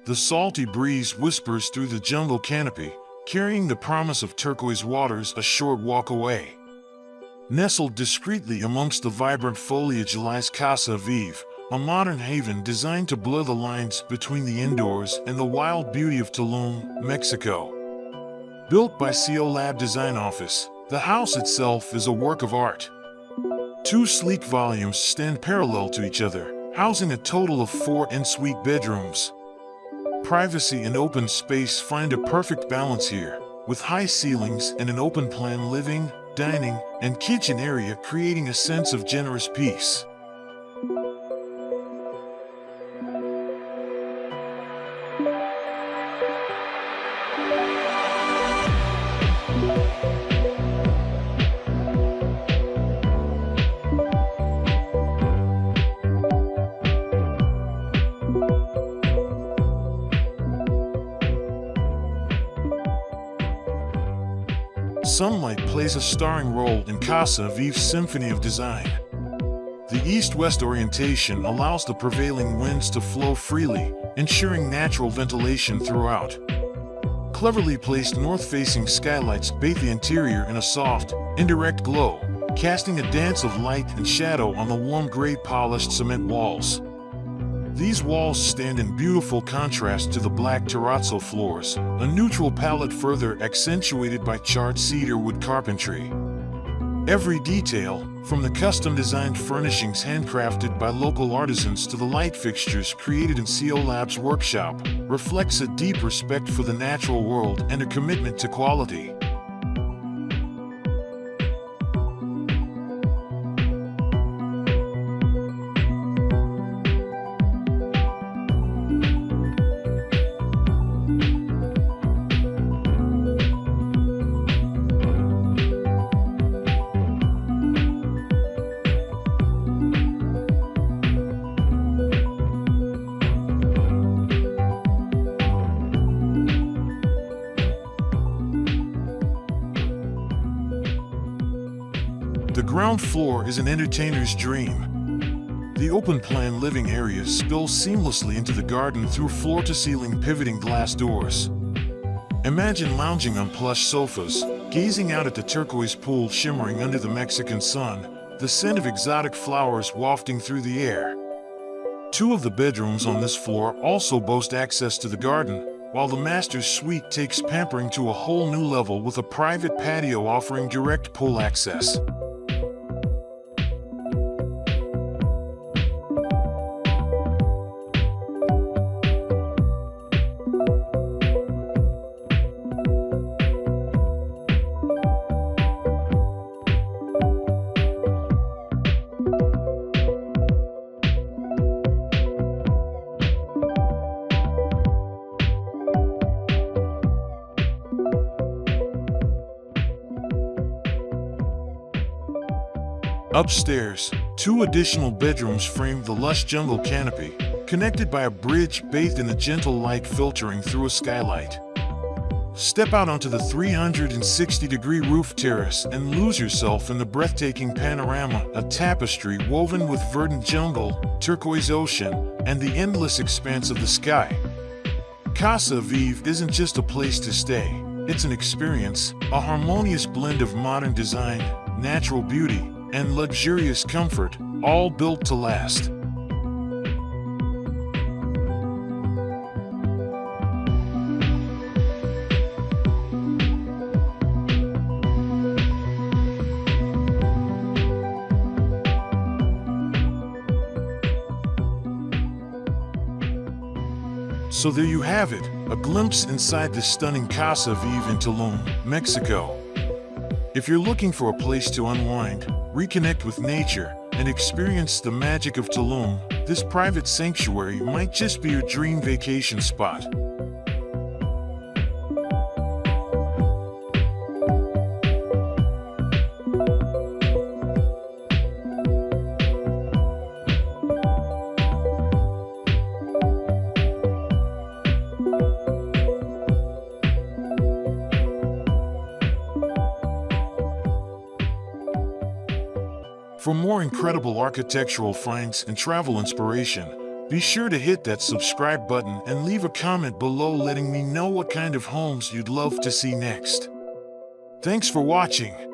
The salty breeze whispers through the jungle canopy, carrying the promise of turquoise waters a short walk away. Nestled discreetly amongst the vibrant foliage lies Casa Aviv, a modern haven designed to blur the lines between the indoors and the wild beauty of Tulum, Mexico. Built by Lab Design Office, the house itself is a work of art. Two sleek volumes stand parallel to each other, housing a total of 4 en-suite bedrooms. Privacy and open space find a perfect balance here, with high ceilings and an open-plan living, dining, and kitchen area creating a sense of generous peace. Sunlight plays a starring role in Casa Aviv's symphony of design. The east-west orientation allows the prevailing winds to flow freely, ensuring natural ventilation throughout. Cleverly placed north-facing skylights bathe the interior in a soft, indirect glow, casting a dance of light and shadow on the warm gray polished cement walls. These walls stand in beautiful contrast to the black terrazzo floors, a neutral palette further accentuated by charred cedar wood carpentry. Every detail, from the custom-designed furnishings handcrafted by local artisans to the light fixtures created in Lab's workshop, reflects a deep respect for the natural world and a commitment to quality. The ground floor is an entertainer's dream. The open-plan living areas spill seamlessly into the garden through floor-to-ceiling pivoting glass doors. Imagine lounging on plush sofas, gazing out at the turquoise pool shimmering under the Mexican sun, the scent of exotic flowers wafting through the air. 2 of the bedrooms on this floor also boast access to the garden, while the master's suite takes pampering to a whole new level with a private patio offering direct pool access. Upstairs, 2 additional bedrooms frame the lush jungle canopy, connected by a bridge bathed in a gentle light filtering through a skylight. Step out onto the 360-degree roof terrace and lose yourself in the breathtaking panorama, a tapestry woven with verdant jungle, turquoise ocean, and the endless expanse of the sky. Casa Aviv isn't just a place to stay, it's an experience, a harmonious blend of modern design, natural beauty, and luxurious comfort, all built to last. So there you have it, a glimpse inside the stunning Casa Aviv in Tulum, Mexico. If you're looking for a place to unwind, reconnect with nature, and experience the magic of Tulum, this private sanctuary might just be your dream vacation spot. For more incredible architectural finds and travel inspiration, Be sure to hit that subscribe button and leave a comment below letting me know what kind of homes you'd love to see next. Thanks for watching.